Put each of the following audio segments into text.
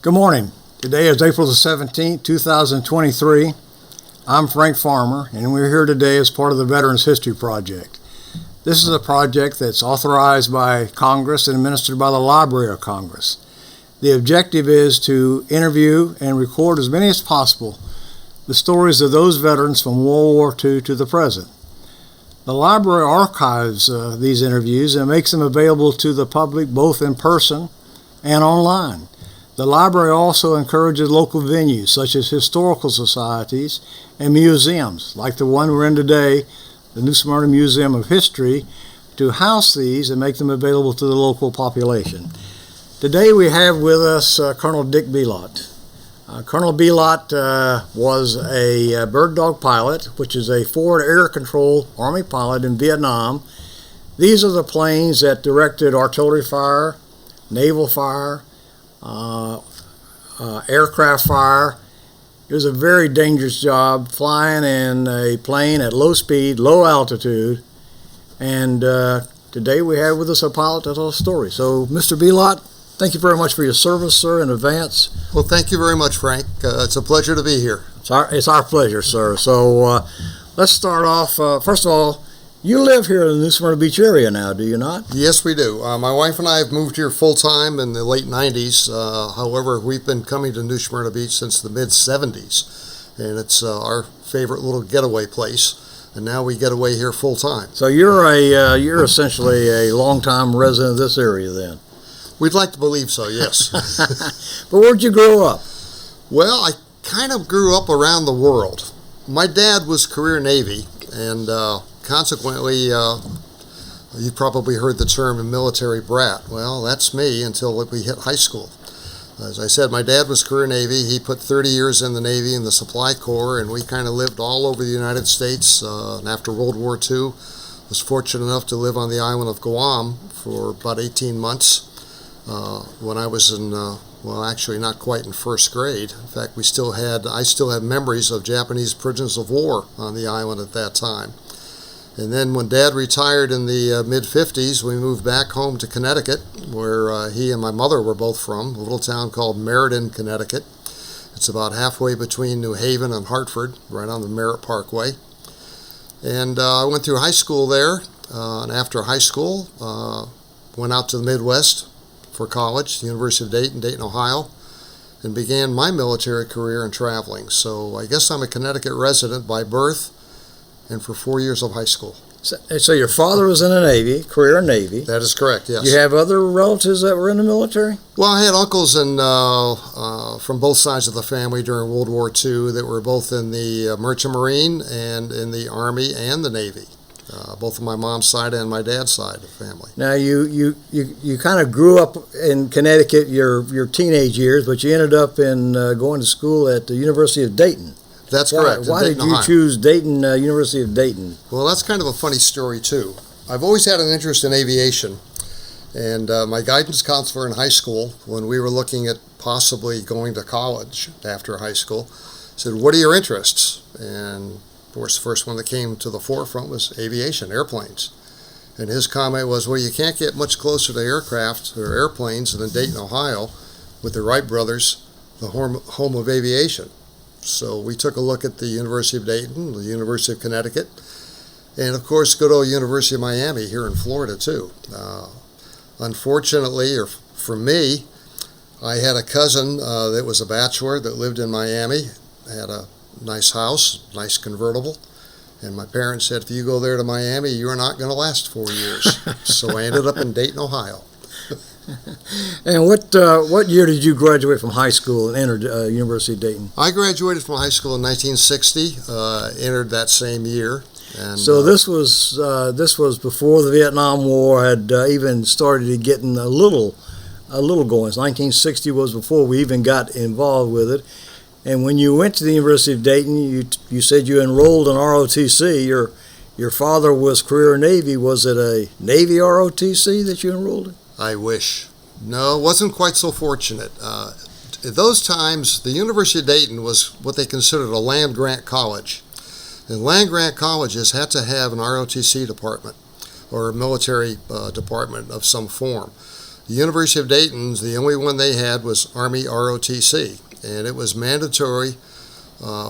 Good morning. Today is April the 17th, 2023. I'm Frank Farmer, and we're here today as part of the Veterans History Project. This is a project that's authorized by Congress and administered by the Library of Congress. The objective is to interview and record as many as possible the stories of those veterans from World War II to the present. The library archives these interviews and makes them available to the public both in person and online. The library also encourages local venues such as historical societies and museums, like the one we're in today, the New Smyrna Museum of History, to house these and make them available to the local population. Today we have with us Colonel Dick Bielot. Colonel Bielot was a bird dog pilot, which is a forward air control Army pilot in Vietnam. These are the planes that directed artillery fire, naval fire, aircraft fire. It was a very dangerous job flying in a plane at low speed, low altitude, and today we have with us a pilot to tell a story. So, Mr. Bielot, thank you very much for your service, sir, in advance. Well, thank you very much, Frank. It's a pleasure to be here. It's our pleasure, sir. So let's start off. First of all, you live here in the New Smyrna Beach area now, do you not? Yes, we do. My wife and I have moved here full-time in the late 90s. However, we've been coming to New Smyrna Beach since the mid-70s, and it's our favorite little getaway place, and now we get away here full-time. So you're essentially a long-time resident of this area then? We'd like to believe so, yes. But where'd you grow up? Well, I kind of grew up around the world. My dad was career Navy, and consequently, you've probably heard the term a military brat. Well, that's me until we hit high school. As I said, my dad was career Navy. He put 30 years in the Navy in the Supply Corps, and we kind of lived all over the United States. And after World War II, was fortunate enough to live on the island of Guam for about 18 months. When I was in, well, actually not quite in first grade. In fact, I still have memories of Japanese prisoners of war on the island at that time. And then when Dad retired in the mid-50s, we moved back home to Connecticut, where he and my mother were both from, a little town called Meriden, Connecticut. It's about halfway between New Haven and Hartford, right on the Merritt Parkway. And I went through high school there, and after high school, went out to the Midwest for college, the University of Dayton, Ohio, and began my military career in traveling. So I guess I'm a Connecticut resident by birth and for 4 years of high school. So your father was in the Navy, career Navy. That is correct, yes. You have other relatives that were in the military? Well, I had uncles from both sides of the family during World War II that were both in the Merchant Marine and in the Army and the Navy. Both on my mom's side and my dad's side of the family. Now, you kind of grew up in Connecticut your teenage years, but you ended up in going to school at the University of Dayton. That's correct. Why did you choose Dayton, University of Dayton? Well, that's kind of a funny story, too. I've always had an interest in aviation, and my guidance counselor in high school, when we were looking at possibly going to college after high school, said, "What are your interests?" And of course, the first one that came to the forefront was aviation, airplanes. And his comment was, well, you can't get much closer to aircraft or airplanes than in Dayton, Ohio, with the Wright brothers, the home of aviation. So we took a look at the University of Dayton, the University of Connecticut, and of course, good old University of Miami here in Florida, too. Unfortunately, or for me, I had a cousin that was a bachelor that lived in Miami, had a nice house, nice convertible, and my parents said, if you go there to Miami, you're not going to last 4 years. So I ended up in Dayton, Ohio. And what year did you graduate from high school and entered University of Dayton? I graduated from high school in 1960, entered that same year. And, so this was before the Vietnam War had even started getting a little going. 1960 was before we even got involved with it. And when you went to the University of Dayton, you said you enrolled in ROTC. Your father was career Navy. Was it a Navy ROTC that you enrolled in? I wish. No, it wasn't quite so fortunate. At those times, the University of Dayton was what they considered a land-grant college. And land-grant colleges had to have an ROTC department or a military department of some form. The University of Dayton's, the only one they had was Army ROTC, and it was mandatory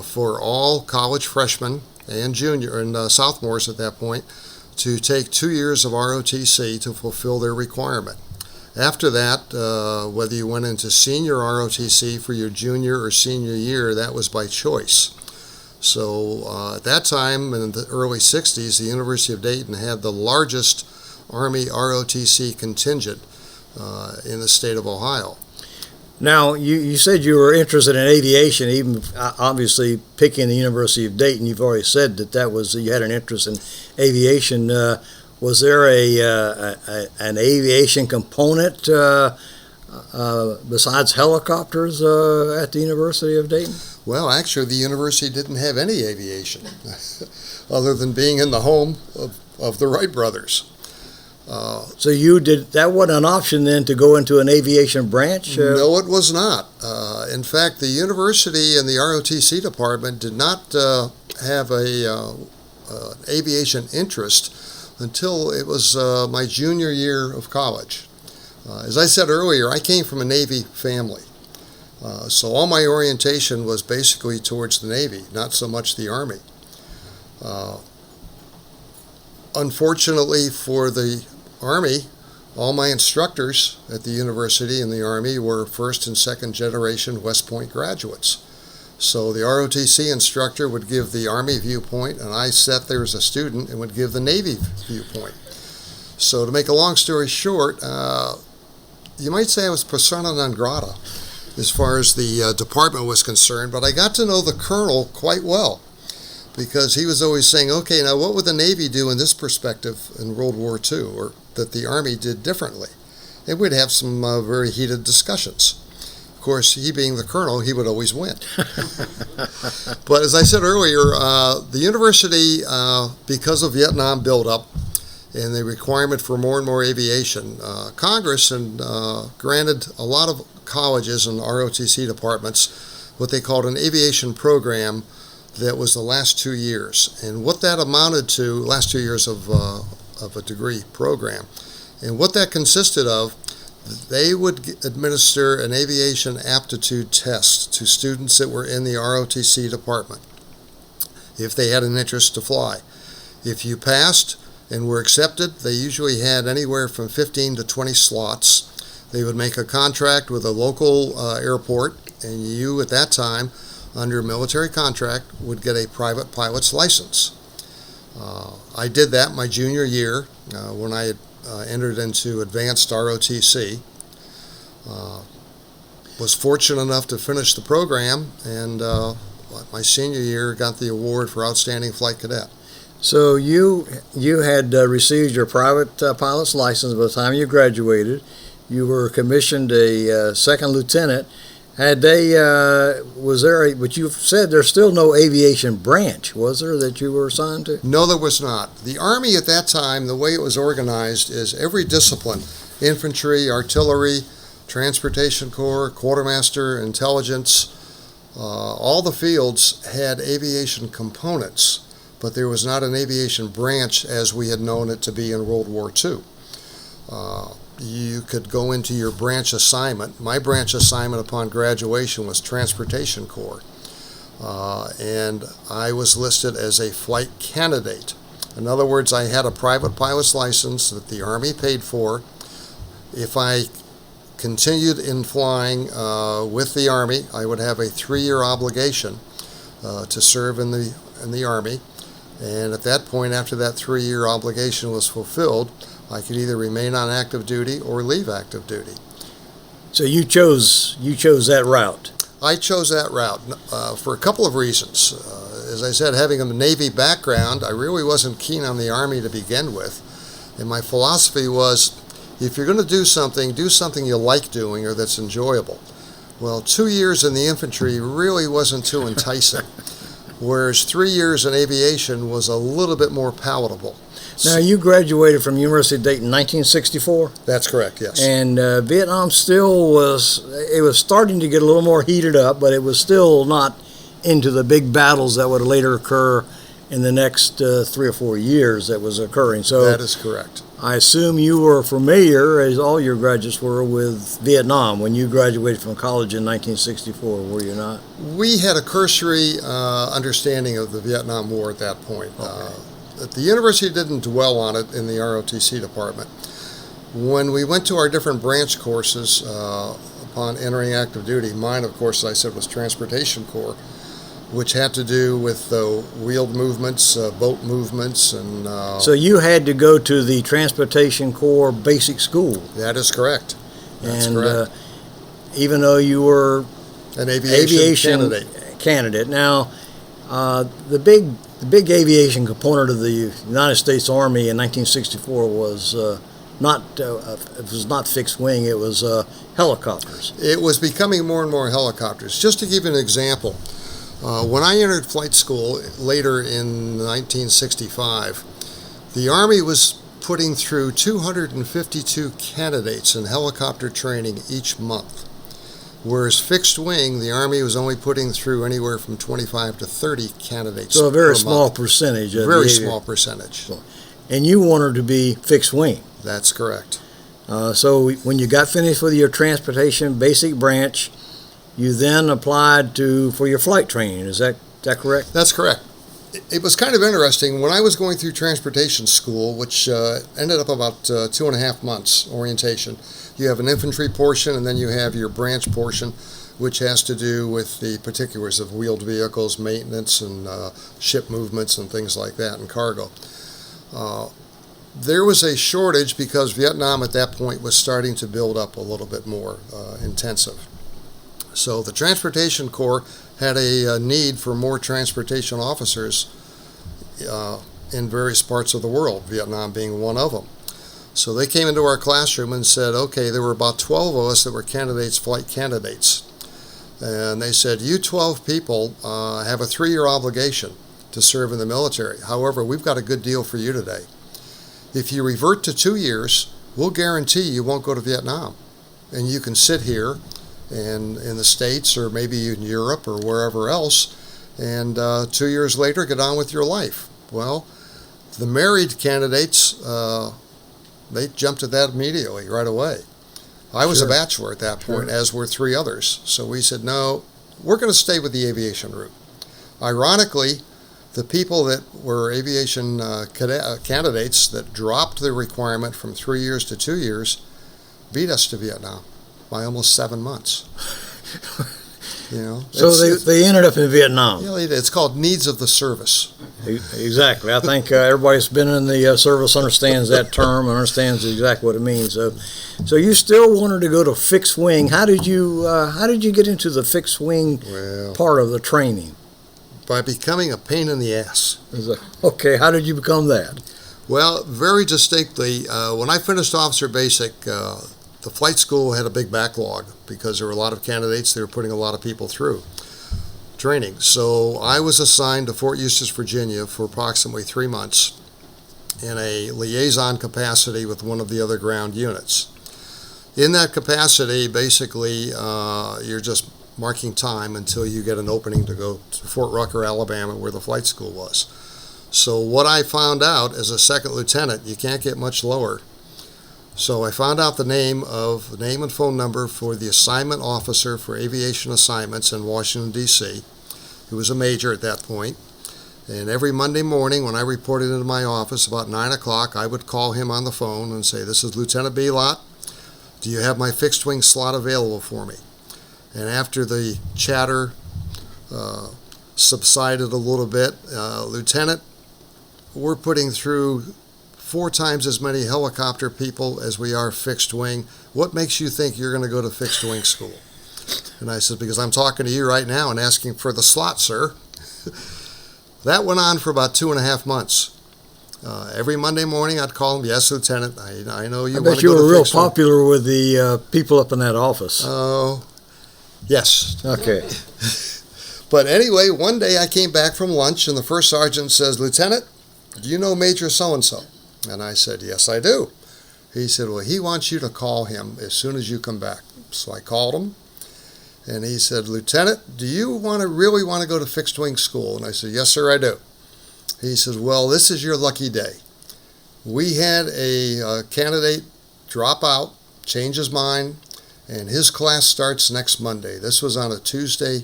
for all college freshmen and junior and sophomores at that point to take 2 years of ROTC to fulfill their requirement. After that, whether you went into senior ROTC for your junior or senior year, that was by choice. So at that time, in the early 60s, the University of Dayton had the largest Army ROTC contingent in the state of Ohio. Now, you said you were interested in aviation, even obviously picking the University of Dayton. You've already said that was you had an interest in aviation. Was there an aviation component besides helicopters at the University of Dayton? Well, actually, the university didn't have any aviation other than being in the home of the Wright brothers. So that wasn't an option then to go into an aviation branch? No, it was not. In fact, the university and the ROTC department did not have an aviation interest until it was my junior year of college. As I said earlier, I came from a Navy family. So all my orientation was basically towards the Navy, not so much the Army. Unfortunately for the Army, all my instructors at the university and the Army were first and second generation West Point graduates. So the ROTC instructor would give the Army viewpoint, and I sat there as a student and would give the Navy viewpoint. So to make a long story short, you might say I was persona non grata as far as the department was concerned, but I got to know the colonel quite well because he was always saying, okay, now what would the Navy do in this perspective in World War II, or that the Army did differently? And we'd have some very heated discussions. Of course, he being the colonel, he would always win. But as I said earlier, the university, because of Vietnam buildup and the requirement for more and more aviation, Congress granted a lot of colleges and ROTC departments what they called an aviation program that was the last 2 years. And what that amounted to, last 2 years of a degree program, and what that consisted of, they would administer an aviation aptitude test to students that were in the ROTC department if they had an interest to fly. If you passed and were accepted, they usually had anywhere from 15 to 20 slots. They would make a contract with a local airport, and you at that time, under military contract, would get a private pilot's license. I did that my junior year when I had entered into advanced ROTC. Was fortunate enough to finish the program, and my senior year got the award for Outstanding Flight Cadet. So you had received your private pilot's license by the time you graduated. You were commissioned a second lieutenant. But you said there's still no aviation branch, was there, that you were assigned to? No, there was not. The Army at that time, the way it was organized is every discipline, infantry, artillery, transportation corps, quartermaster, intelligence, all the fields had aviation components, but there was not an aviation branch as we had known it to be in World War II. You could go into your branch assignment. My branch assignment upon graduation was Transportation Corps, and I was listed as a flight candidate. In other words, I had a private pilot's license that the Army paid for. If I continued in flying with the Army, I would have a 3-year obligation to serve in the Army, and at that point, after that 3-year obligation was fulfilled, I could either remain on active duty or leave active duty. So you chose that route. I chose that route for a couple of reasons. As I said, having a Navy background, I really wasn't keen on the Army to begin with. And my philosophy was, if you're going to do something you like doing or that's enjoyable. Well, 2 years in the infantry really wasn't too enticing, whereas 3 years in aviation was a little bit more palatable. Now, you graduated from University of Dayton in 1964? That's correct, yes. And Vietnam still was starting to get a little more heated up, but it was still not into the big battles that would later occur in the next 3 or 4 years that was occurring. So that is correct. I assume you were familiar, as all your graduates were, with Vietnam when you graduated from college in 1964, were you not? We had a cursory understanding of the Vietnam War at that point. Okay. The university didn't dwell on it in the ROTC department. When we went to our different branch courses upon entering active duty, mine, of course, as I said, was Transportation Corps, which had to do with wheeled movements, boat movements, and... So you had to go to the Transportation Corps Basic School. That is correct. That's and correct. Even though you were An aviation candidate. Now, the big aviation component of the United States Army in 1964 was it was not fixed wing, it was helicopters. It was becoming more and more helicopters. Just to give you an example, when I entered flight school later in 1965, the Army was putting through 252 candidates in helicopter training each month, whereas fixed wing, the Army was only putting through anywhere from 25 to 30 candidates. So a very per small month. percentage. Very small percentage. And you wanted to be fixed wing. That's correct. So when you got finished with your transportation basic branch, you then applied for your flight training. Is that correct? That's correct. It was kind of interesting. When I was going through transportation school, which ended up about 2.5 months orientation, you have an infantry portion and then you have your branch portion, which has to do with the particulars of wheeled vehicles, maintenance, and ship movements and things like that, and cargo. There was a shortage because Vietnam at that point was starting to build up a little bit more intensive. So the Transportation Corps had a need for more transportation officers in various parts of the world, Vietnam being one of them. So they came into our classroom and said, okay, there were about 12 of us that were flight candidates. And they said, you 12 people have a 3-year obligation to serve in the military. However, we've got a good deal for you today. If you revert to 2 years, we'll guarantee you won't go to Vietnam. And you can sit here and in the States or maybe in Europe or wherever else, and 2 years later get on with your life. Well, the married candidates, they jumped at that immediately, right away. I was a bachelor at that point, as were 3 others. So we said, no, we're going to stay with the aviation route. Ironically, the people that were aviation candidates that dropped the requirement from 3 years to 2 years beat us to Vietnam by almost 7 months. So they ended up in Vietnam. Yeah, it's called needs of the service. Exactly. I think everybody that's been in the service understands that term and understands exactly what it means. So you still wanted to go to fixed wing. How did you get into the fixed wing part of the training? By becoming a pain in the ass. Okay, how did you become that? Well, very distinctly, when I finished Officer Basic, the flight school had a big backlog because there were a lot of candidates. They were putting a lot of people through training. So I was assigned to Fort Eustis, Virginia for approximately 3 months in a liaison capacity with one of the other ground units. In that capacity, basically, you're just marking time until you get an opening to go to Fort Rucker, Alabama, where the flight school was. So what I found out as a second lieutenant, you can't get much lower. So I found out the name and phone number for the assignment officer for aviation assignments in Washington, D.C., who was a major at that point. And every Monday morning when I reported into my office about 9 o'clock, I would call him on the phone and say, this is Lieutenant Bielot. Do you have my fixed wing slot available for me? And after the chatter subsided a little bit, Lieutenant, we're putting through 4 times as many helicopter people as we are fixed wing. What makes you think you're going to go to fixed wing school? And I said, because I'm talking to you right now and asking for the slot, sir. That went on for about 2.5 months. Every Monday morning I'd call him, yes, Lieutenant, I know you want to go to fixed wing. I bet you were real popular with the people up in that office. Oh, yes. Okay. But anyway, one day I came back from lunch and the first sergeant says, Lieutenant, do you know Major so-and-so? And I said, yes, I do. He said, well, he wants you to call him as soon as you come back. So I called him, and he said, Lieutenant, do you really want to go to fixed wing school? And I said, yes, sir, I do. He said, well, this is your lucky day. We had a candidate drop out, change his mind, and his class starts next Monday. This was on a Tuesday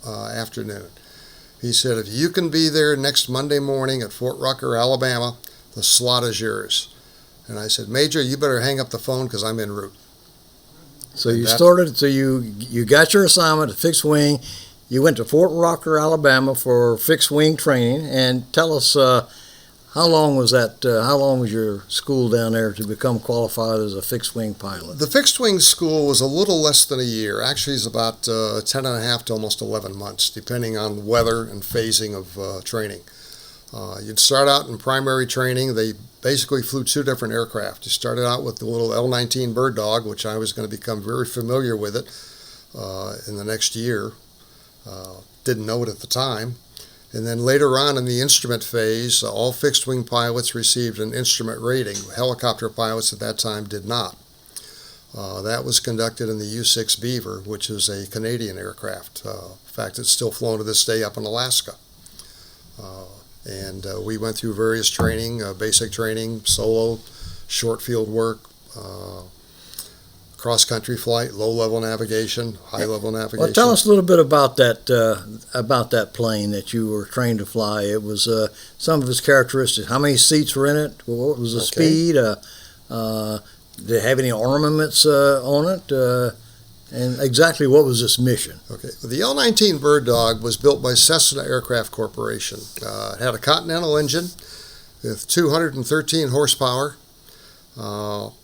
afternoon. He said, if you can be there next Monday morning at Fort Rucker, Alabama, the slot is yours. And I said, Major, you better hang up the phone because I'm en route. So you got your assignment at fixed wing. You went to Fort Rucker, Alabama for fixed wing training. And tell us, how long was that? How long was your school down there to become qualified as a fixed wing pilot? The fixed wing school was a little less than a year. Actually, it's about 10 and a half to almost 11 months, depending on weather and phasing of training. You'd start out in primary training. They basically flew two different aircraft. You started out with the little L-19 Bird Dog, which I was going to become very familiar with it in the next year. Didn't know it at the time. And then later on in the instrument phase, all fixed-wing pilots received an instrument rating. Helicopter pilots at that time did not. That was conducted in the U-6 Beaver, which is a Canadian aircraft. In fact, it's still flown to this day up in Alaska. And we went through various training, basic training, solo, short field work, cross-country flight, low-level navigation, high-level navigation. Well, tell us a little bit about that plane that you were trained to fly. It was some of its characteristics. How many seats were in it? What was the speed? Did it have any armaments on it? And exactly what was this mission? Okay, the L-19 Bird Dog was built by Cessna Aircraft Corporation. It had a Continental engine with 213 horsepower.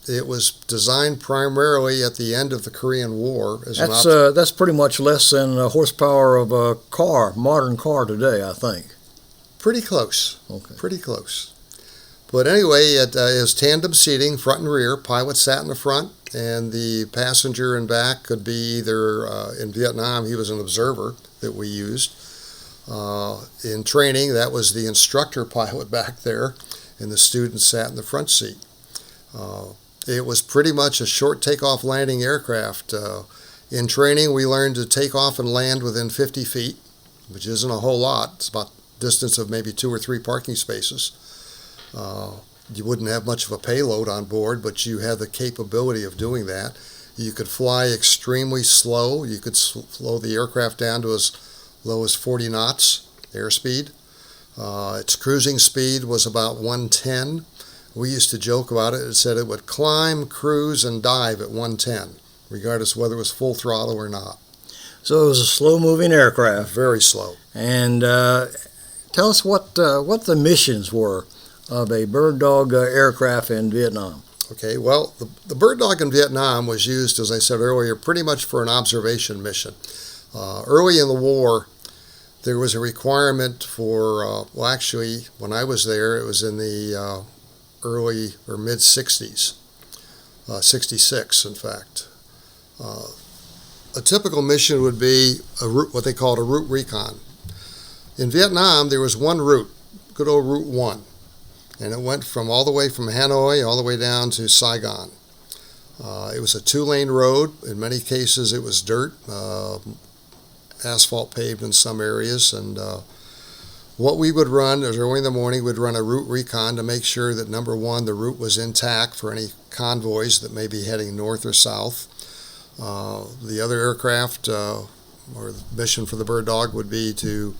It was designed primarily at the end of the Korean War. That's pretty much less than the horsepower of a modern car today, I think. Pretty close. Okay. Pretty close. But anyway, it is tandem seating, front and rear. Pilot sat in the front, and the passenger in back could be either, in Vietnam, he was an observer that we used. In training, that was the instructor pilot back there, and the student sat in the front seat. It was pretty much a short takeoff landing aircraft. In training, we learned to take off and land within 50 feet, which isn't a whole lot. It's about a distance of maybe 2 or 3 parking spaces. You wouldn't have much of a payload on board, but you had the capability of doing that. You could fly extremely slow. You could slow the aircraft down to as low as 40 knots airspeed. Its cruising speed was about 110. We used to joke about it. It said it would climb, cruise, and dive at 110, regardless of whether it was full throttle or not. So it was a slow-moving aircraft. Very slow. And tell us what the missions were of a Bird Dog aircraft in Vietnam. Okay, well, the Bird Dog in Vietnam was used, as I said earlier, pretty much for an observation mission. Early in the war, there was a requirement for, actually, when I was there, it was in the early or mid-60s, 66, in fact. A typical mission would be what they called a route recon. In Vietnam, there was one route, good old Route 1. And it went all the way from Hanoi all the way down to Saigon. It was a 2-lane road. In many cases, it was dirt, asphalt paved in some areas. And what we would run is early in the morning, we'd run a route recon to make sure that, number one, the route was intact for any convoys that may be heading north or south. The other aircraft, or the mission for the Bird Dog, would be to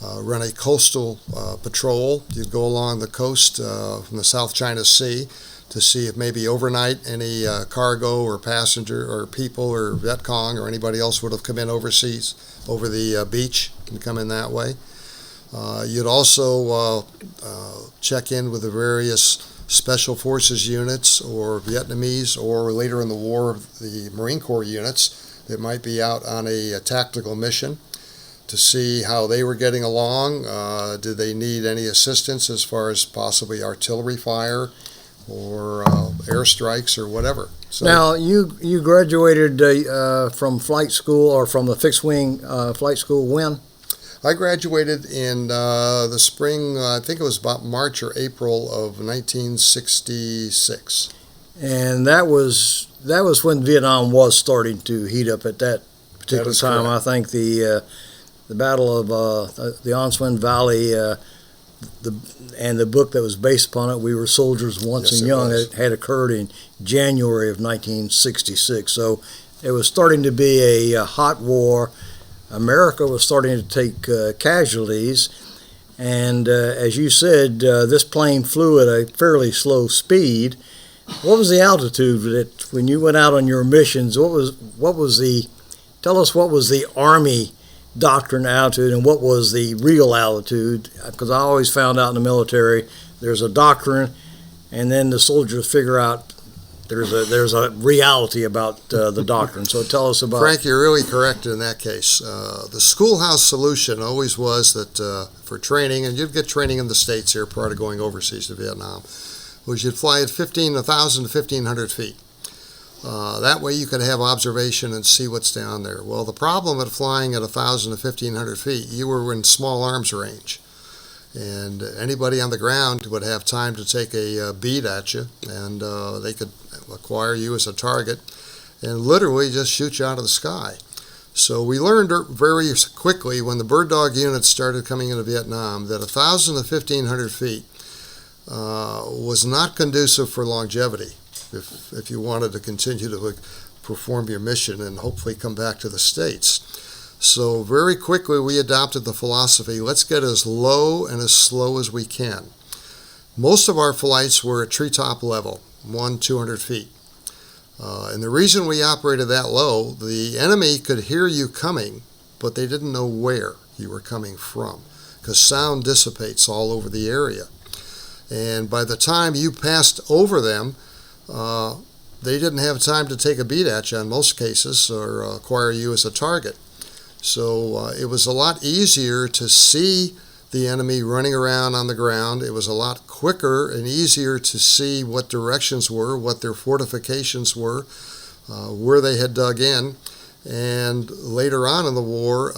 run a coastal patrol. You'd go along the coast from the South China Sea to see if maybe overnight any cargo or passenger or people or Vietcong or anybody else would have come in overseas over the beach and come in that way. You'd also check in with the various Special Forces units or Vietnamese or later in the war the Marine Corps units that might be out on a tactical mission, to see how they were getting along. Did they need any assistance as far as possibly artillery fire or airstrikes or whatever? So, now, you graduated from flight school or from the fixed wing flight school when? I graduated in the spring, I think it was about March or April of 1966. And that was when Vietnam was starting to heat up at that particular time. Correct. I think the Battle of the An Xuan Valley, and the book that was based upon it, We Were Soldiers Once Yes, and it Young, was. it had occurred in January of 1966. So it was starting to be a hot war. America was starting to take casualties. And as you said, this plane flew at a fairly slow speed. What was the altitude that when you went out on your missions? Tell us what was the Army doctrine altitude and what was the real altitude? Because I always found out in the military there's a doctrine, and then the soldiers figure out there's a reality about the doctrine. So tell us about. Frank, you're really correct in that case. The schoolhouse solution always was that for training, and you'd get training in the States here prior to going overseas to Vietnam, was you'd fly at 1,000 to 1,500 feet. That way you could have observation and see what's down there. Well, the problem at flying at 1,000 to 1,500 feet, you were in small arms range. And anybody on the ground would have time to take a bead at you, and they could acquire you as a target and literally just shoot you out of the sky. So we learned very quickly when the bird dog units started coming into Vietnam that 1,000 to 1,500 feet was not conducive for longevity if you wanted to continue to perform your mission and hopefully come back to the States. So very quickly we adopted the philosophy, let's get as low and as slow as we can. Most of our flights were at treetop level, 200 feet. And the reason we operated that low, the enemy could hear you coming, but they didn't know where you were coming from, because sound dissipates all over the area. And by the time you passed over them, they didn't have time to take a bead at you in most cases or acquire you as a target. So it was a lot easier to see the enemy running around on the ground. It was a lot quicker and easier to see what directions were, what their fortifications were, where they had dug in. And later on in the war,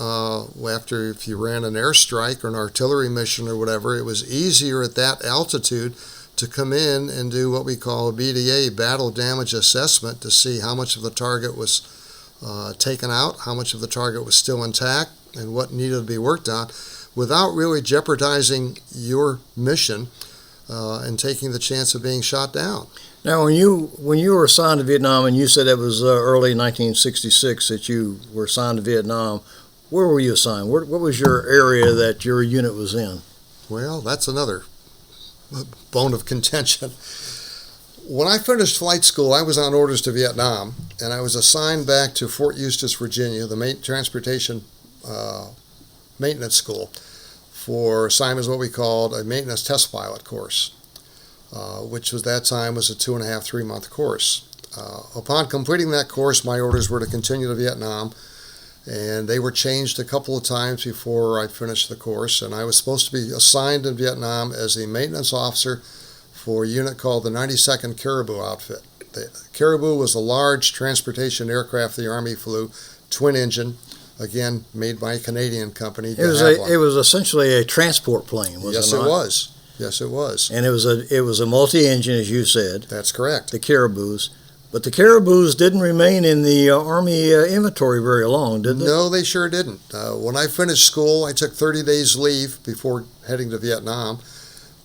after if you ran an airstrike or an artillery mission or whatever, it was easier at that altitude to come in and do what we call a BDA, battle damage assessment, to see how much of the target was taken out, how much of the target was still intact, and what needed to be worked on, without really jeopardizing your mission and taking the chance of being shot down. Now, when you were assigned to Vietnam, and you said it was early 1966 that you were assigned to Vietnam, where were you assigned? What was your area that your unit was in? Well, that's another bone of contention. When I finished flight school, I was on orders to Vietnam, and I was assigned back to Fort Eustis, Virginia, the transportation maintenance school, for assignment as what we called a maintenance test pilot course, which was that time was a 2.5, 3 month course. Upon completing that course, my orders were to continue to Vietnam, and they were changed a couple of times before I finished the course, and I was supposed to be assigned in Vietnam as the maintenance officer for a unit called the 92nd Caribou outfit. The Caribou was a large transportation aircraft the Army flew, twin engine, again made by a Canadian company. It was essentially a transport plane, was yes, it not? It was. Yes, it was. And it was a multi-engine, as you said. That's correct. The Caribous. But the Caribous didn't remain in the Army inventory very long, did they? No, they sure didn't. When I finished school, I took 30 days leave before heading to Vietnam.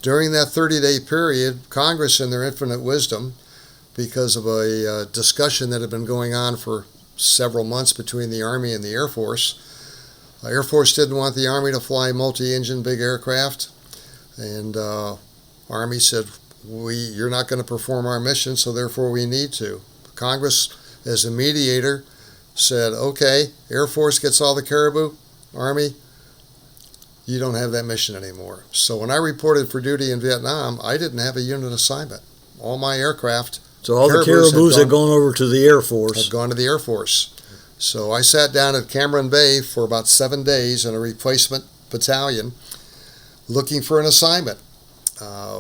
During that 30-day period, Congress, in their infinite wisdom, because of a discussion that had been going on for several months between the Army and the Air Force, Air Force didn't want the Army to fly multi-engine big aircraft, and Army said, you're not going to perform our mission, so therefore we need to. Congress, as a mediator, said, okay, Air Force gets all the Caribou, Army, you don't have that mission anymore. So when I reported for duty in Vietnam, I didn't have a unit assignment. All my aircraft, so all the Caribous had gone over to the Air Force. Had gone to the Air Force. So I sat down at Cameron Bay for about 7 days in a replacement battalion looking for an assignment.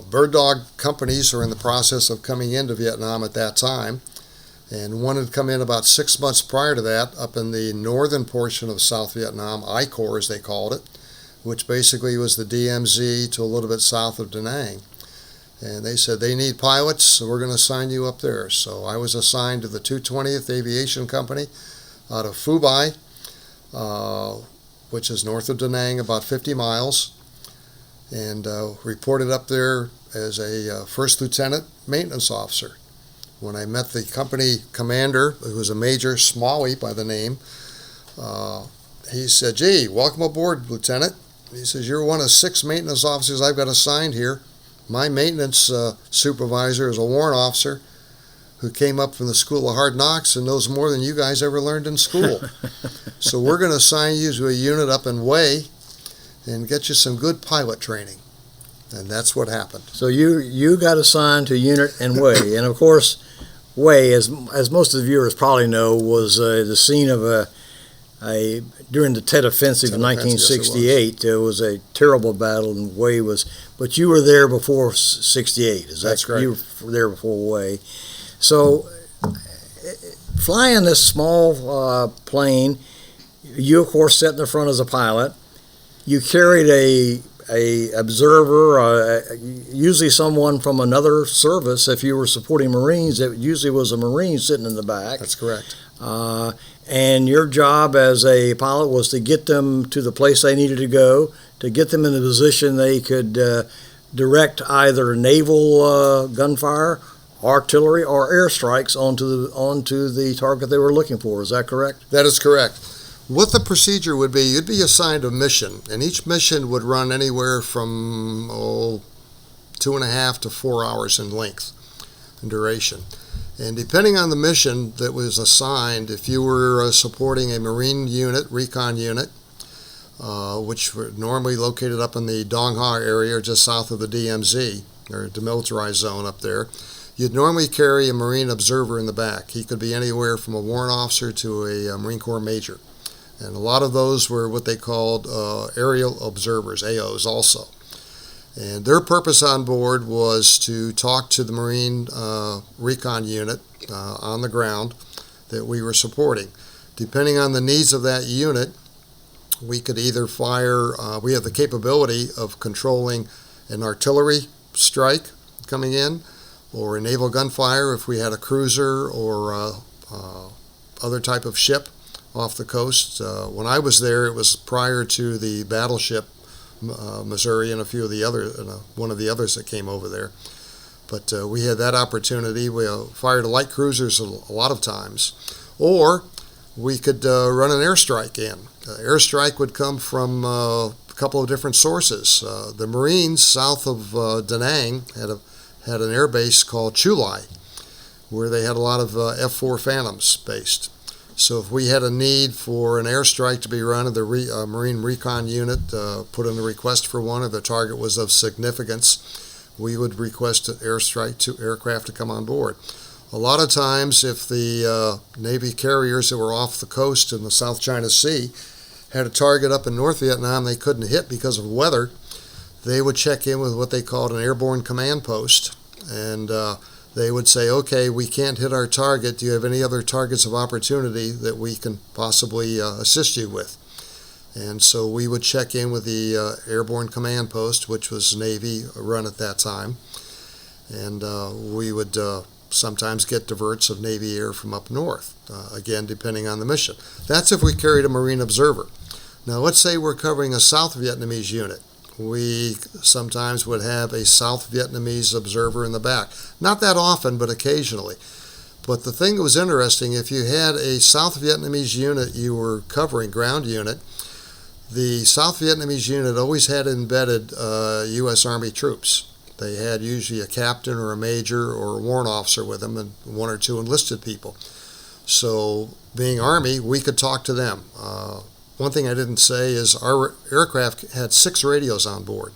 Bird dog companies are in the process of coming into Vietnam at that time, and one had come in about 6 months prior to that up in the northern portion of South Vietnam, I Corps as they called it, which basically was the DMZ to a little bit south of Da Nang. And they said they need pilots, so we're going to assign you up there. So I was assigned to the 220th Aviation Company out of Phu Bai, which is north of Da Nang, about 50 miles. and reported up there as a first lieutenant maintenance officer. When I met the company commander, who was a Major Smalley by the name, he said, "Gee, welcome aboard, Lieutenant." He says, "You're one of 6 maintenance officers I've got assigned here. My maintenance supervisor is a warrant officer who came up from the School of Hard Knocks and knows more than you guys ever learned in school. So we're going to assign you to a unit up in Way and get you some good pilot training." And that's what happened. So you got assigned to unit and Way, and of course, Way, as most of the viewers probably know, was the scene of during the Tet Offensive in 1968. Yes, there was a terrible battle, and Way was. But you were there before '68. That's correct. You were there before Way. So, flying this small plane, you of course sat in the front as a pilot. You carried a observer, usually someone from another service. If you were supporting Marines, it usually was a Marine sitting in the back. That's correct. And your job as a pilot was to get them to the place they needed to go, to get them in a position they could direct either naval gunfire, artillery, or airstrikes onto the target they were looking for. Is that correct? That is correct. What the procedure would be, you'd be assigned a mission, and each mission would run anywhere from 2.5 to 4 hours in length and duration. And depending on the mission that was assigned, if you were supporting a Marine unit, recon unit, which were normally located up in the Dongha area just south of the DMZ, or demilitarized zone up there, you'd normally carry a Marine observer in the back. He could be anywhere from a warrant officer to a Marine Corps major. And a lot of those were what they called aerial observers, AOs also. And their purpose on board was to talk to the Marine recon unit on the ground that we were supporting. Depending on the needs of that unit, we could either fire, we have the capability of controlling an artillery strike coming in, or a naval gunfire if we had a cruiser or other type of ship off the coast. When I was there, it was prior to the battleship Missouri and a few of the other, one of the others that came over there. But we had that opportunity. We fired light cruisers a lot of times, or we could run an airstrike in. Airstrike would come from a couple of different sources. The Marines south of Da Nang had an air base called Chulai, where they had a lot of F-4 Phantoms based. So if we had a need for an airstrike to be run, the Marine Recon Unit put in a request for one, if the target was of significance, we would request an airstrike to aircraft to come on board. A lot of times, if the Navy carriers that were off the coast in the South China Sea had a target up in North Vietnam they couldn't hit because of weather, they would check in with what they called an airborne command post, and they would say, "Okay, we can't hit our target. Do you have any other targets of opportunity that we can possibly assist you with?" And so we would check in with the airborne command post, which was Navy run at that time, and we would sometimes get diverts of Navy air from up north, again, depending on the mission. That's if we carried a Marine observer. Now, let's say we're covering a South Vietnamese unit. We sometimes would have a South Vietnamese observer in the back. Not that often, but occasionally. But the thing that was interesting, if you had a South Vietnamese unit you were covering, ground unit, the South Vietnamese unit always had embedded U.S. Army troops. They had usually a captain or a major or a warrant officer with them and 1 or 2 enlisted people. So being Army, we could talk to them. One thing I didn't say is our aircraft had 6 radios on board,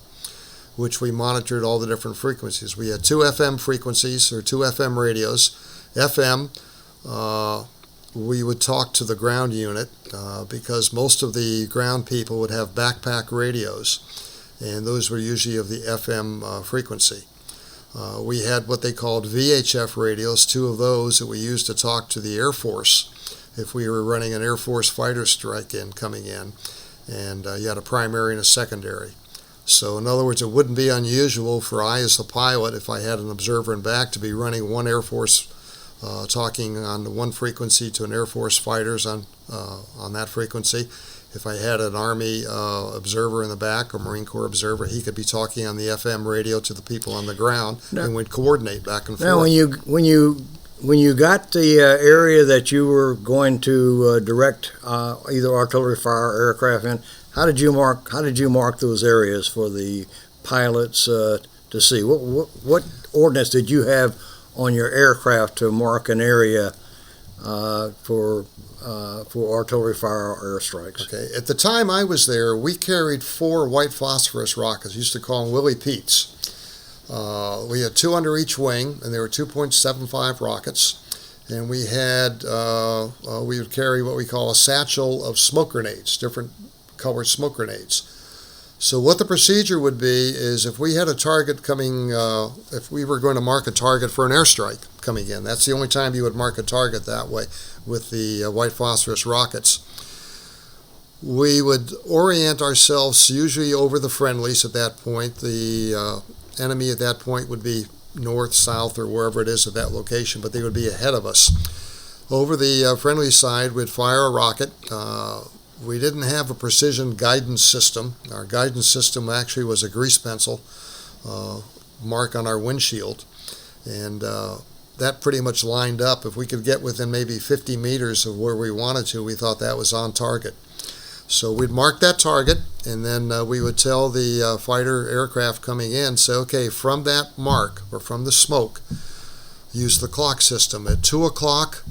which we monitored all the different frequencies. We had 2 FM frequencies, or 2 FM radios. FM, we would talk to the ground unit because most of the ground people would have backpack radios, and those were usually of the FM frequency. We had what they called VHF radios, 2 of those that we used to talk to the Air Force if we were running an Air Force fighter strike coming in, and you had a primary and a secondary. So in other words, it wouldn't be unusual for I as the pilot, if I had an observer in back, to be running one Air Force talking on one frequency to an Air Force fighters on that frequency, If I had an Army observer in the back or Marine Corps observer, he could be talking on the FM radio to the people on the ground, and we'd coordinate back and forth. Now, when you got the area that you were going to direct either artillery fire or aircraft in, how did you mark those areas for the pilots to see? What ordnance did you have on your aircraft to mark an area for artillery fire or airstrikes? Okay. At the time I was there, we carried 4 white phosphorus rockets. We used to call them Willie Pete's. We had 2 under each wing, and they were 2.75 rockets. And we would carry what we call a satchel of smoke grenades, different colored smoke grenades. So what the procedure would be is if we had a target coming, if we were going to mark a target for an airstrike coming in, that's the only time you would mark a target that way with the white phosphorus rockets. We would orient ourselves usually over the friendlies at that point. The enemy at that point would be north, south, or wherever it is at that location, but they would be ahead of us. Over the friendly side, we'd fire a rocket. We didn't have a precision guidance system. Our guidance system actually was a grease pencil mark on our windshield, and that pretty much lined up. If we could get within maybe 50 meters of where we wanted to, we thought that was on target. So we'd mark that target, and then we would tell the fighter aircraft coming in, say, okay, from that mark or from the smoke, use the clock system. At 2 o'clock,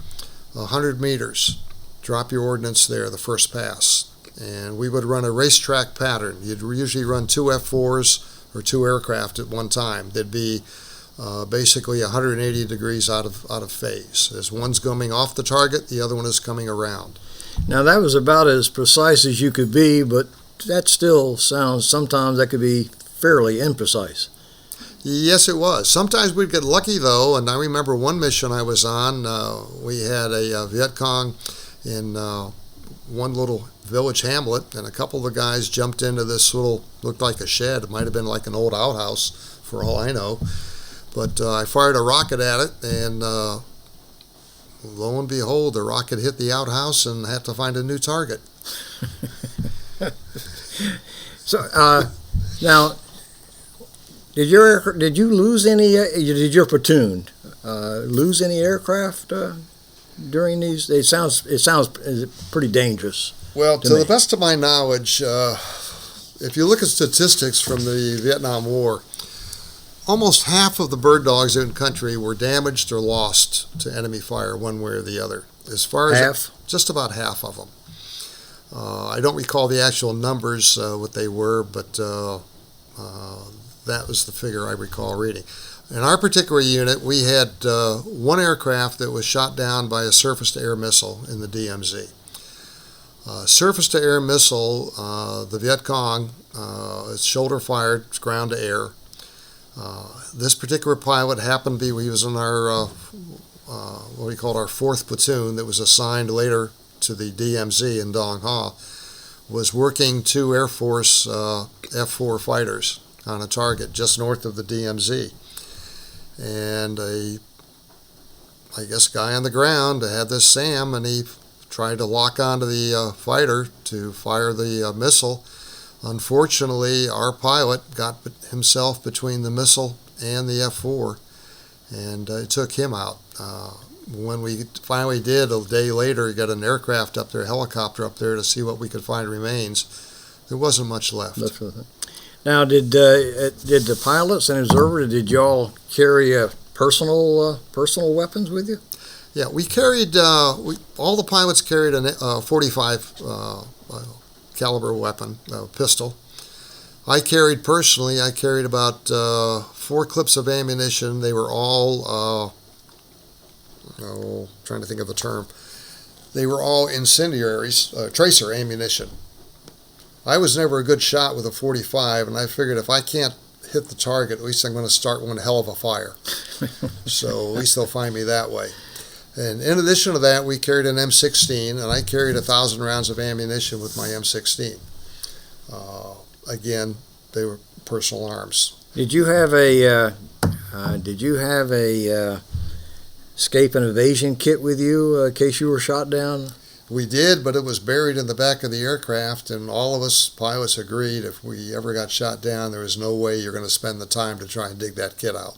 100 meters. Drop your ordnance there, the first pass. And we would run a racetrack pattern. You'd usually run 2 F-4s or 2 aircraft at one time. They'd be basically 180 degrees out of phase. As one's coming off the target, the other one is coming around. Now, that was about as precise as you could be, but that still sounds, sometimes that could be fairly imprecise. Yes, it was. Sometimes we'd get lucky, though, and I remember one mission I was on. We had a Viet Cong in one little village hamlet, and a couple of the guys jumped into this little, looked like a shed. It might have been like an old outhouse, for all I know. But I fired a rocket at it, and lo and behold, the rocket hit the outhouse and had to find a new target. So now, did you lose any? Did your platoon lose any aircraft during these? It sounds pretty dangerous. Well, to the best of my knowledge, if you look at statistics from the Vietnam War, almost half of the bird dogs in the country were damaged or lost to enemy fire one way or the other. As far as half? Just about half of them. I don't recall the actual numbers, what they were, but that was the figure I recall reading. In our particular unit, we had one aircraft that was shot down by a surface-to-air missile in the DMZ. Surface-to-air missile, the Viet Cong, it's shoulder-fired, it's ground-to-air. This particular pilot happened to be, he was in our, what we called our 4th platoon that was assigned later to the DMZ in Dong Ha, was working 2 Air Force F-4 fighters on a target just north of the DMZ. And I guess guy on the ground had this SAM, and he tried to lock onto the fighter to fire the missile. Unfortunately, our pilot got himself between the missile and the F-4, and it took him out. When we finally did, a day later, got an aircraft up there, a helicopter up there to see what we could find remains. There wasn't much left. Now, did the pilots and observer, did y'all carry personal weapons with you? Yeah, we carried, all the pilots carried a 45 caliber weapon, pistol. I carried about 4 clips of ammunition. They were all, trying to think of the term. They were all incendiaries, tracer ammunition. I was never a good shot with a 45, and I figured if I can't hit the target, at least I'm going to start one hell of a fire. So at least they'll find me that way. And in addition to that, we carried an M16, and I carried 1,000 rounds of ammunition with my M16. Again, they were personal arms. Did you have a escape and evasion kit with you in case you were shot down? We did, but it was buried in the back of the aircraft, and all of us pilots agreed if we ever got shot down, there was no way you're going to spend the time to try and dig that kit out.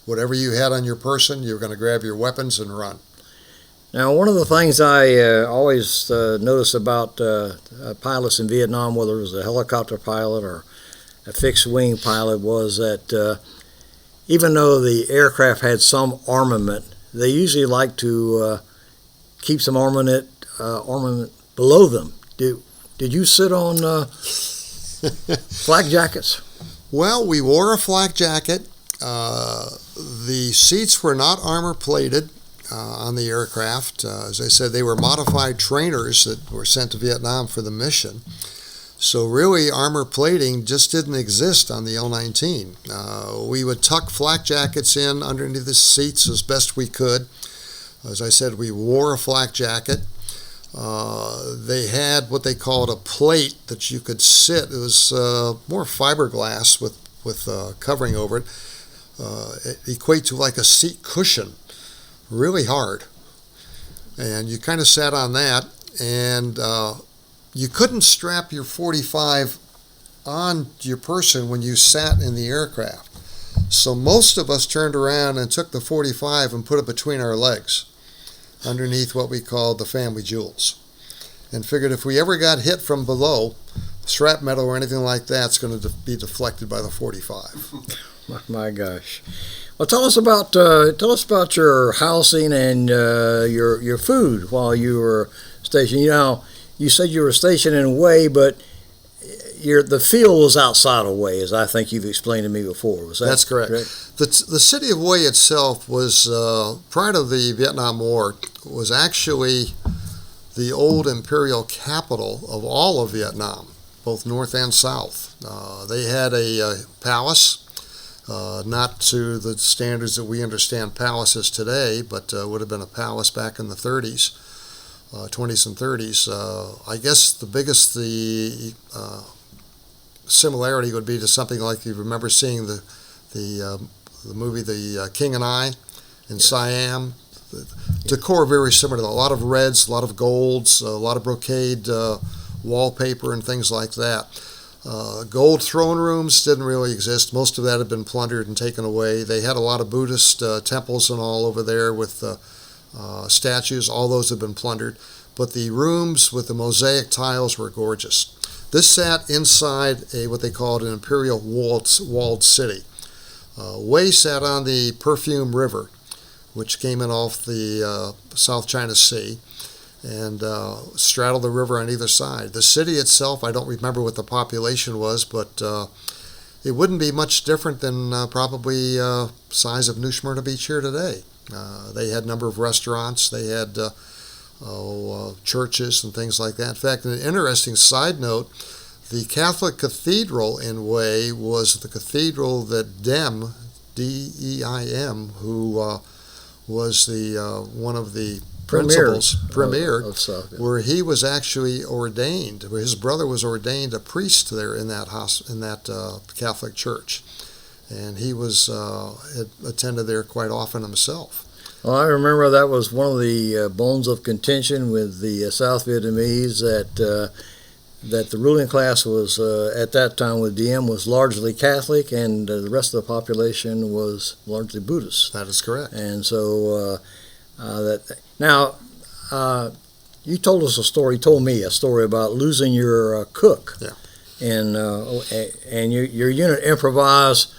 Whatever you had on your person, you were going to grab your weapons and run. Now, one of the things I always notice about pilots in Vietnam, whether it was a helicopter pilot or a fixed-wing pilot, was that even though the aircraft had some armament, they usually like to keep some armament below them. Did you sit on flak jackets? Well, we wore a flak jacket. The seats were not armor-plated on the aircraft. As I said, they were modified trainers that were sent to Vietnam for the mission. So really, armor plating just didn't exist on the L-19. We would tuck flak jackets in underneath the seats as best we could. As I said, we wore a flak jacket. They had what they called a plate that you could sit. It was more fiberglass with covering over it. It equates to like a seat cushion, really hard. And you kind of sat on that, and you couldn't strap your 45 on your person when you sat in the aircraft. So most of us turned around and took the 45 and put it between our legs, underneath what we called the family jewels, and figured if we ever got hit from below, strap metal or anything like that's going to be deflected by the 45. My gosh. Well, tell us about your housing and your food while you were stationed. You know, you said you were stationed in Hue, but the field was outside of Hue, as I think you've explained to me before. Was that That's correct? The city of Hue itself was, prior to the Vietnam War, was actually the old imperial capital of all of Vietnam, both north and south. They had a palace, not to the standards that we understand palaces today, but would have been a palace back in the 30s. 20s and 30s. I guess the biggest similarity would be to something like you remember seeing the movie The King and I in Siam. The decor very similar to that. A lot of reds, a lot of golds, a lot of brocade wallpaper and things like that. Gold throne rooms didn't really exist. Most of that had been plundered and taken away. They had a lot of Buddhist temples and all over there with statues. All those have been plundered. But the rooms with the mosaic tiles were gorgeous. This sat inside what they called an imperial walled city. Hue sat on the Perfume River, which came in off the South China Sea, and straddled the river on either side. The city itself, I don't remember what the population was, but it wouldn't be much different than probably size of New Smyrna Beach here today. They had a number of restaurants. They had churches and things like that. In fact, an interesting side note, the Catholic Cathedral in Hue was the cathedral that Dem, D-E-I-M, who was the one of the principals, premier, where he was actually ordained, where his brother was ordained a priest there in that Catholic church. And he was had attended there quite often himself. Well, I remember that was one of the bones of contention with the South Vietnamese, that the ruling class was, at that time with Diem, was largely Catholic, and the rest of the population was largely Buddhist. That is correct. And so you told me a story about losing your cook. Yeah. And your unit improvised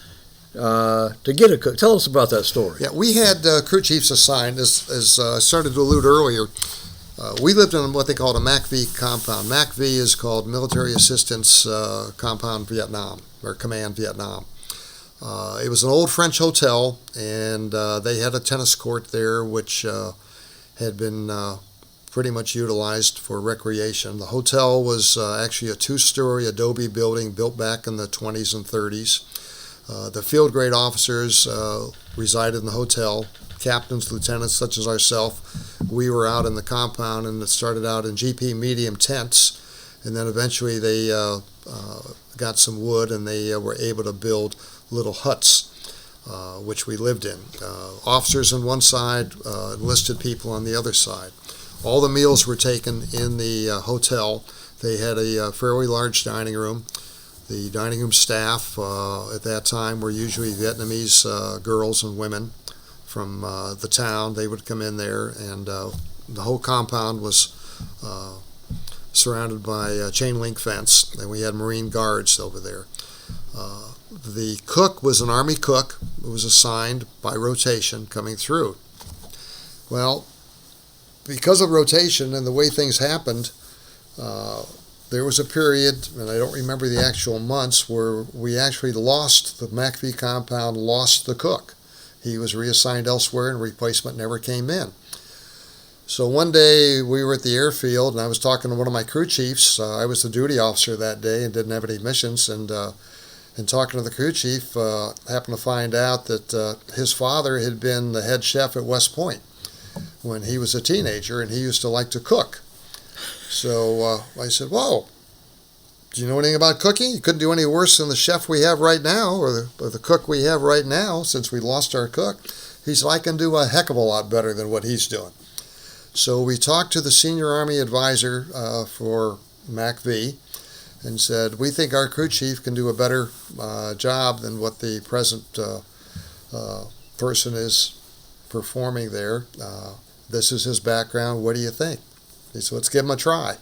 to get a cook. Tell us about that story. Yeah, we had crew chiefs assigned, as I started to allude earlier. We lived in what they called a MACV compound. MACV is called Military Assistance Compound Vietnam, or Command Vietnam. It was an old French hotel, and they had a tennis court there, which had been pretty much utilized for recreation. The hotel was actually a two-story adobe building built back in the 20s and 30s. The field grade officers resided in the hotel. Captains, lieutenants such as ourselves, we were out in the compound, and it started out in GP medium tents, and then eventually they got some wood, and they were able to build little huts, which we lived in. Officers on one side, enlisted people on the other side. All the meals were taken in the hotel. They had a fairly large dining room. The dining room staff at that time were usually Vietnamese girls and women from the town. They would come in there, and the whole compound was surrounded by a chain link fence, and we had Marine guards over there. The cook was an Army cook who was assigned by rotation coming through. Well, because of rotation and the way things happened, there was a period, and I don't remember the actual months, where we actually lost, the MACV compound lost the cook. He was reassigned elsewhere and replacement never came in. So one day we were at the airfield and I was talking to one of my crew chiefs. I was the duty officer that day and didn't have any missions, and talking to the crew chief, happened to find out that his father had been the head chef at West Point when he was a teenager, and he used to like to cook. So I said, "Whoa, do you know anything about cooking? You couldn't do any worse than the chef we have right now, or the cook we have right now, since we lost our cook." He said, "I can do a heck of a lot better than what he's doing." So we talked to the senior Army advisor for MACV and said, "We think our crew chief can do a better job than what the present person is performing there. This is his background. What do you think?" He said, "Let's give him a try."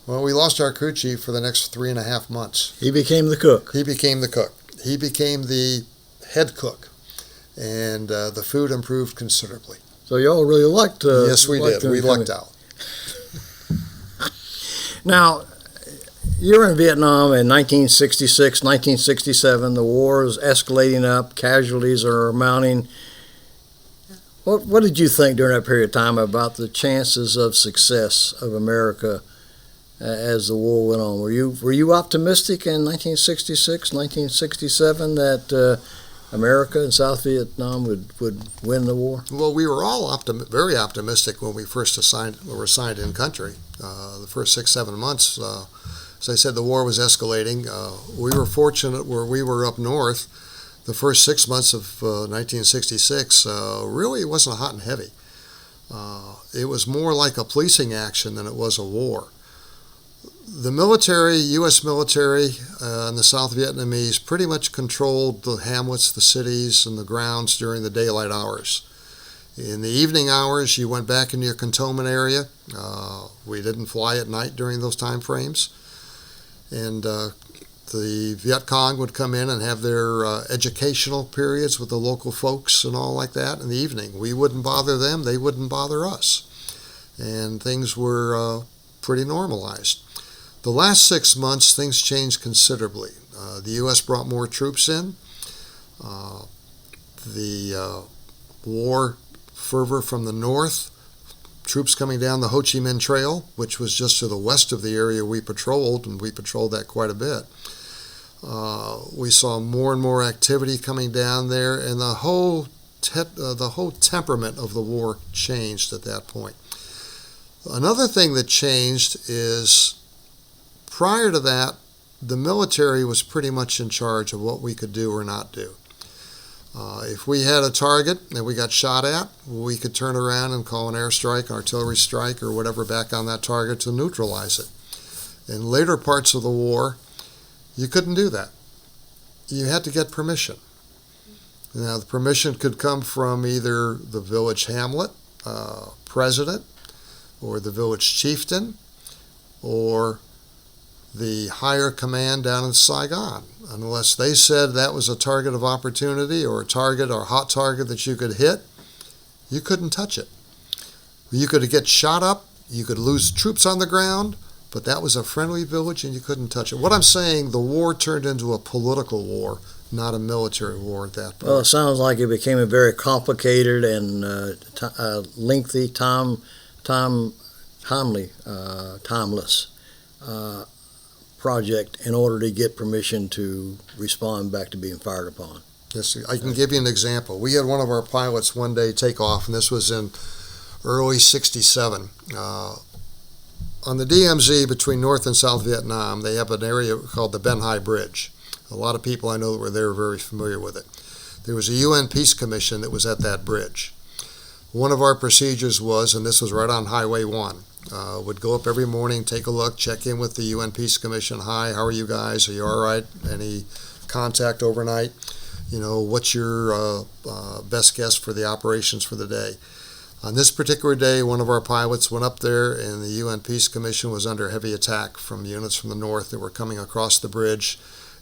Well, we lost our crew chief for the next 3.5 months. He became the cook. He became the cook. He became the head cook, and the food improved considerably. So y'all really lucked. Yes, we did. We lucked out. Now, you're in Vietnam in 1966, 1967. The war is escalating up. Casualties are mounting. What did you think during that period of time about the chances of success of America as the war went on? Were you optimistic in 1966, 1967 that America and South Vietnam would win the war? Well, we were all very optimistic when we first were assigned in country. The first 6-7 months, as I said, the war was escalating. We were fortunate where we were up north. The first 6 months of 1966 really wasn't hot and heavy. It was more like a policing action than it was a war. The military, U.S. military, and the South Vietnamese pretty much controlled the hamlets, the cities, and the grounds during the daylight hours. In the evening hours, you went back into your cantonment area. We didn't fly at night during those time frames. And the Viet Cong would come in and have their educational periods with the local folks and all like that in the evening. We wouldn't bother them. They wouldn't bother us. And things were pretty normalized. The last 6 months, things changed considerably. The U.S. brought more troops in. The war fervor from the north, troops coming down the Ho Chi Minh Trail, which was just to the west of the area we patrolled, and we patrolled that quite a bit. We saw more and more activity coming down there, and the whole temperament of the war changed at that point. Another thing that changed is, prior to that, the military was pretty much in charge of what we could do or not do. If we had a target and we got shot at, we could turn around and call an airstrike, artillery strike, or whatever back on that target to neutralize it. In later parts of the war, you couldn't do that. You had to get permission. Now, the permission could come from either the village hamlet, president, or the village chieftain, or the higher command down in Saigon. Unless they said that was a target of opportunity or a target or a hot target that you could hit, you couldn't touch it. You could get shot up, you could lose troops on the ground, but that was a friendly village and you couldn't touch it. What I'm saying, the war turned into a political war, not a military war at that point. Well, it sounds like it became a very complicated and lengthy, timeless project in order to get permission to respond back to being fired upon. Yes, I can give you an example. We had one of our pilots one day take off, and this was in early '67. On the DMZ between North and South Vietnam, they have an area called the Ben Hai Bridge. A lot of people I know that were there are very familiar with it. There was a UN Peace Commission that was at that bridge. one of our procedures was, and this was right on Highway 1, would go up every morning, take a look, check in with the UN Peace Commission. Hi, how are you guys? Are you all right? Any contact overnight? What's your best guess for the operations for the day? On this particular day, one of our pilots went up there, and the UN Peace Commission was under heavy attack from units from the north that were coming across the bridge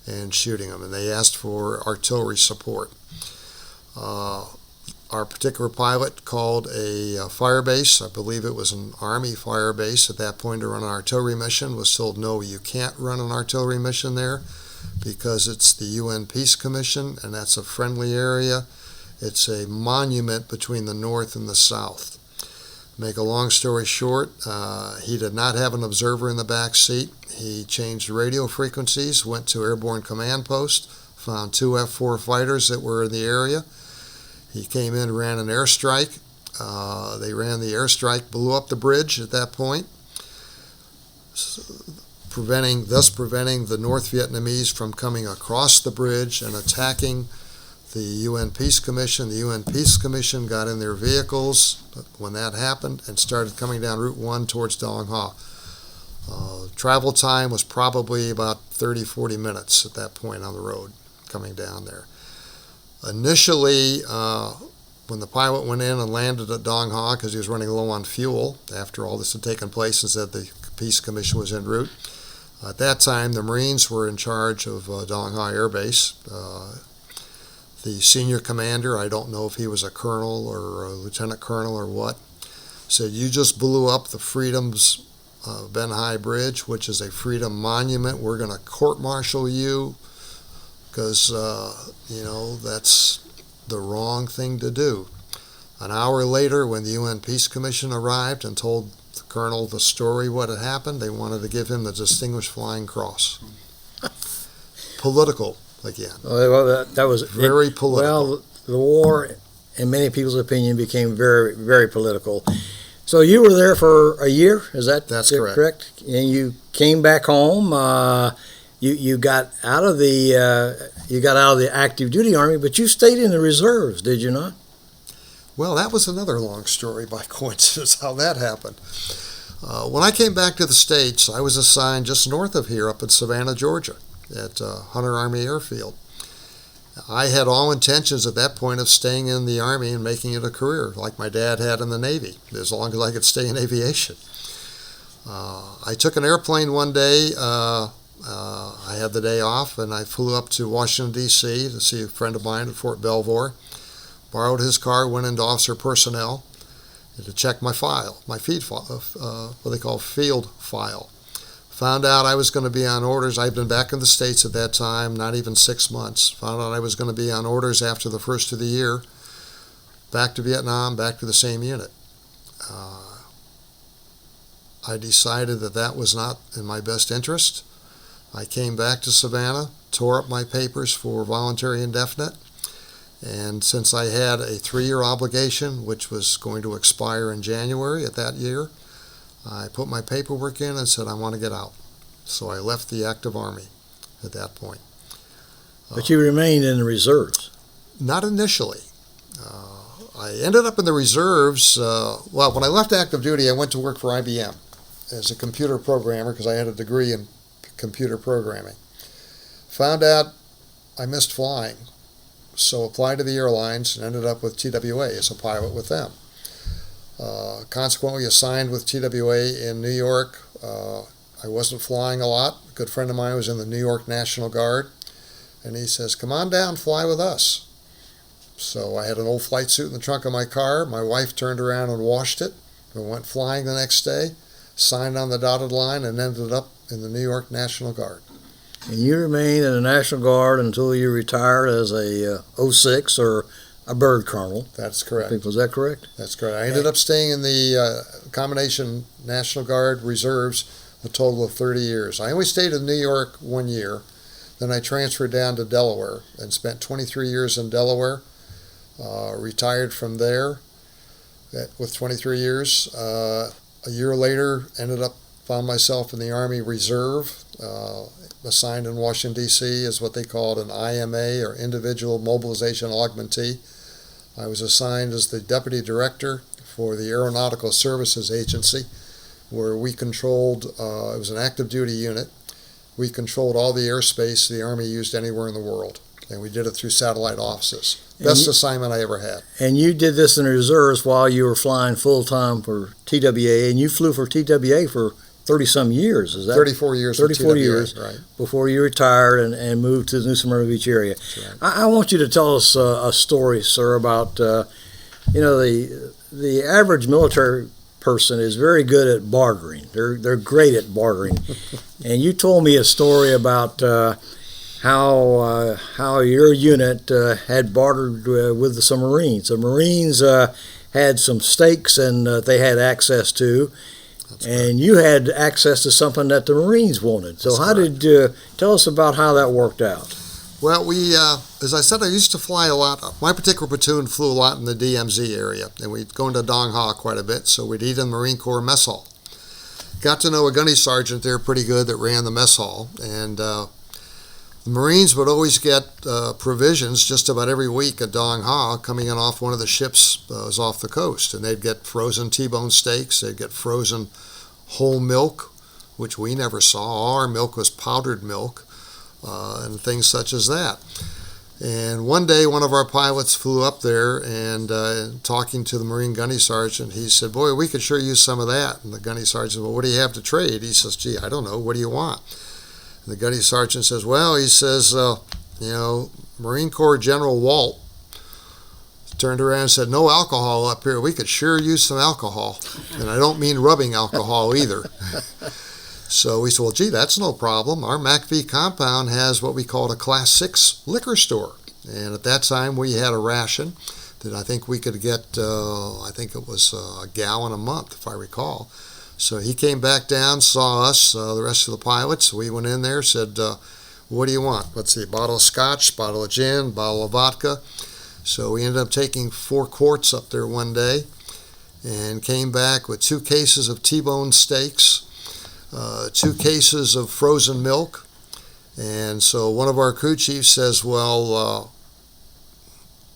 and shooting them, and they asked for artillery support. Our particular pilot called a fire base. I believe it was an Army fire base at that point to run an artillery mission. Was told, no, you can't run an artillery mission there because it's the UN Peace Commission, and that's a friendly area. It's a monument between the North and the South. Make a long story short, he did not have an observer in the back seat. He changed radio frequencies, went to Airborne Command Post, found 2 F-4 fighters that were in the area. He came in, ran an airstrike. They ran the airstrike, blew up the bridge at that point, thus preventing the North Vietnamese from coming across the bridge and attacking the UN Peace Commission. The UN Peace Commission got in their vehicles when that happened and started coming down Route 1 towards Dong Ha. Travel time was probably about 30-40 minutes at that point on the road coming down there. Initially, when the pilot went in and landed at Dong Ha because he was running low on fuel after all this had taken place and said the Peace Commission was en route, at that time the Marines were in charge of Dong Ha Air Base. The senior commander, I don't know if he was a colonel or a lieutenant colonel or what, said, you just blew up the Freedom's Ben Hai Bridge, which is a freedom monument. We're going to court-martial you because, that's the wrong thing to do. An hour later, when the UN Peace Commission arrived and told the colonel the story, what had happened, they wanted to give him the Distinguished Flying Cross. Political. Again, well, that was very political. Well, the war, in many people's opinion, became very, very political. So you were there for a year. That's correct? And you came back home. You got out of the active duty Army, but you stayed in the reserves, did you not? Well, that was another long story by coincidence how that happened. When I came back to the States, I was assigned just north of here, up in Savannah, Georgia, at Hunter Army Airfield. I had all intentions at that point of staying in the Army and making it a career, like my dad had in the Navy, as long as I could stay in aviation. I took an airplane one day. I had the day off, and I flew up to Washington, D.C. to see a friend of mine at Fort Belvoir. Borrowed his car, went into officer personnel to check my file, my feed file, what they call field file. Found out I was going to be on orders. I'd been back in the States at that time, not even 6 months. Found out I was going to be on orders after the first of the year. Back to Vietnam, back to the same unit. I decided that was not in my best interest. I came back to Savannah, tore up my papers for voluntary indefinite, and since I had a 3-year obligation, which was going to expire in January at that year, I put my paperwork in and said, I want to get out. So I left the active Army at that point. But you remained in the reserves. Not initially. I ended up in the reserves. When I left active duty, I went to work for IBM as a computer programmer because I had a degree in computer programming. Found out I missed flying, so applied to the airlines and ended up with TWA as a pilot with them. Consequently assigned with TWA in New York. I wasn't flying a lot. A good friend of mine was in the New York National Guard, and he says, come on down, fly with us. So I had an old flight suit in the trunk of my car. My wife turned around and washed it. We went flying the next day, signed on the dotted line, and ended up in the New York National Guard. And you remained in the National Guard until you retired as a 06 or a bird colonel. That's correct. Was that correct? That's correct. I ended up staying in the combination National Guard reserves a total of 30 years. I only stayed in New York 1 year. Then I transferred down to Delaware and spent 23 years in Delaware. Retired from there with 23 years. A year later, found myself in the Army Reserve, assigned in Washington, D.C. as what they called an IMA, or Individual Mobilization Augmentee. I was assigned as the deputy director for the Aeronautical Services Agency, where we controlled, it was an active duty unit. We controlled all the airspace the Army used anywhere in the world, and we did it through satellite offices. Best assignment I ever had. And you did this in the reserves while you were flying full-time for TWA, and you flew for TWA for 30-some years, is that? 34 years. 34 years, right. Before you retired and moved to the New Smyrna Beach area. That's right. I want you to tell us a story, sir, about, the average military person is very good at bartering. They're great at bartering. And you told me a story about how your unit had bartered with some Marines. The Marines had some stakes and they had access to. And you had access to something that the Marines wanted. So tell us about how that worked out? Well, we, as I said, I used to fly a lot. My particular platoon flew a lot in the DMZ area, and we'd go into Dong Ha quite a bit, so we'd eat in the Marine Corps mess hall. Got to know a gunny sergeant there pretty good that ran the mess hall, and the Marines would always get provisions just about every week at Dong Ha coming in off one of the ships that was off the coast, and they'd get frozen T-bone steaks, they'd get frozen whole milk, which we never saw. All our milk was powdered milk, and things such as that. And one day, one of our pilots flew up there and talking to the Marine gunny sergeant, he said, "Boy, we could sure use some of that." And the gunny sergeant said, "Well, what do you have to trade?" He says, "Gee, I don't know. What do you want?" And the gunny sergeant says, "Well," he says, Marine Corps General Walt turned around and said, "No alcohol up here. We could sure use some alcohol. And I don't mean rubbing alcohol either." So we said, "Well, gee, that's no problem. Our MACV compound has what we called a Class 6 liquor store." And at that time, we had a ration that I think we could get, I think it was a gallon a month, if I recall. So he came back down, saw us, the rest of the pilots. We went in there, said, "What do you want?" Let's see, a bottle of scotch, bottle of gin, bottle of vodka. So we ended up taking 4 quarts up there one day and came back with 2 cases of T-bone steaks, 2 cases of frozen milk. And so one of our crew chiefs says, "Well,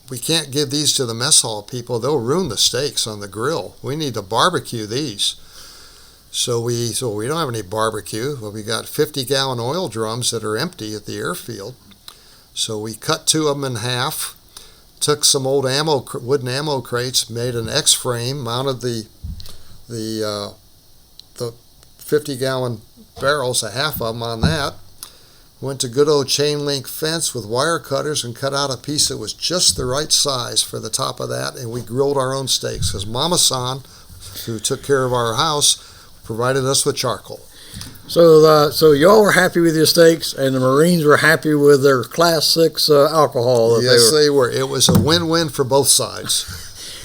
we can't give these to the mess hall people. They'll ruin the steaks on the grill. We need to barbecue these." So we don't have any barbecue. Well, we got 50-gallon oil drums that are empty at the airfield. So we cut 2 of them in half, took some old wooden ammo crates, made an X-frame, mounted the 50-gallon barrels, a half of them on that, went to good old chain link fence with wire cutters and cut out a piece that was just the right size for the top of that, and we grilled our own steaks because Mama San, who took care of our house, provided us with charcoal. So y'all were happy with your steaks, and the Marines were happy with their Class 6 alcohol. Yes, they were. It was a win-win for both sides.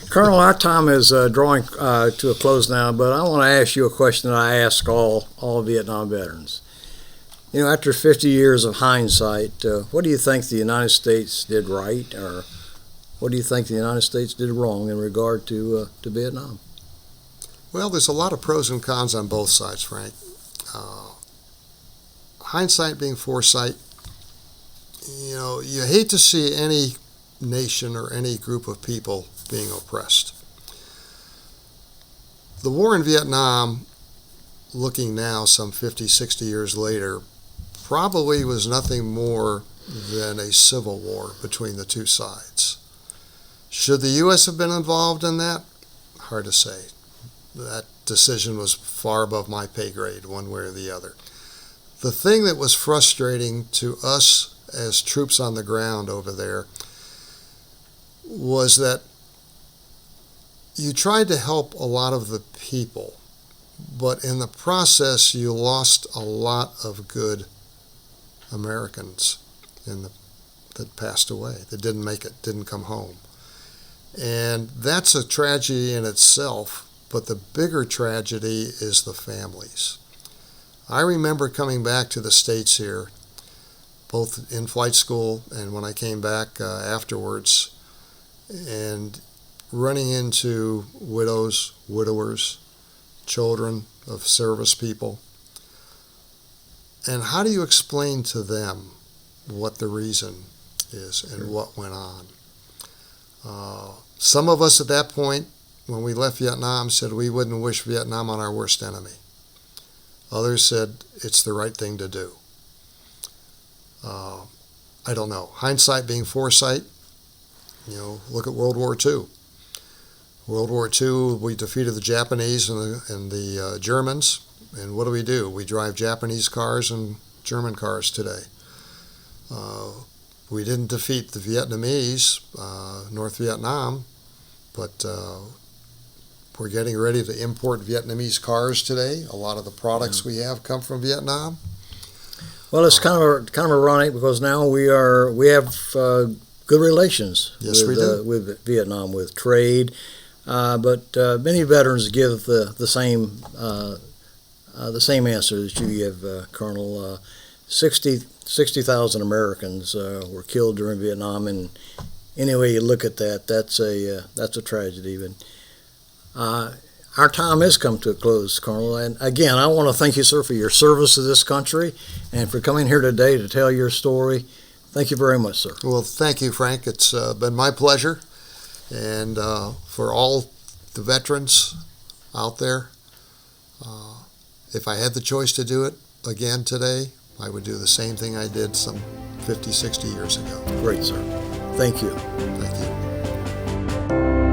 Colonel, our time is drawing to a close now, but I want to ask you a question that I ask all Vietnam veterans. After 50 years of hindsight, what do you think the United States did right, or what do you think the United States did wrong in regard to Vietnam? Well, there's a lot of pros and cons on both sides, Frank. Hindsight being foresight, you hate to see any nation or any group of people being oppressed. The war in Vietnam, looking now some 50, 60 years later, probably was nothing more than a civil war between the two sides. Should the U.S. have been involved in that? Hard to say. That decision was far above my pay grade, one way or the other. The thing that was frustrating to us as troops on the ground over there was that you tried to help a lot of the people, but in the process you lost a lot of good Americans that passed away, that didn't make it, didn't come home. And that's a tragedy in itself, but the bigger tragedy is the families. I remember coming back to the States here, both in flight school and when I came back afterwards, and running into widows, widowers, children of service people. And how do you explain to them what the reason is and what went on? Some of us at that point, when we left Vietnam, said we wouldn't wish Vietnam on our worst enemy. Others said it's the right thing to do. I don't know. Hindsight being foresight, look at World War II. World War II, we defeated the Japanese and the Germans, and what do? We drive Japanese cars and German cars today. We didn't defeat the Vietnamese, North Vietnam, but we're getting ready to import Vietnamese cars today. A lot of the products we have come from Vietnam. Well, it's kind of ironic because now we have good relations Yes, we do. With Vietnam, with trade, but many veterans give the same answer that you give, Colonel. 60,000 Americans were killed during Vietnam, and any way you look at that, that's a tragedy. But our time has come to a close, Colonel. And again, I want to thank you, sir, for your service to this country and for coming here today to tell your story. Thank you very much, sir. Well, thank you, Frank. It's been my pleasure. And for all the veterans out there, if I had the choice to do it again today, I would do the same thing I did some 50, 60 years ago. Great, sir. Thank you. Thank you.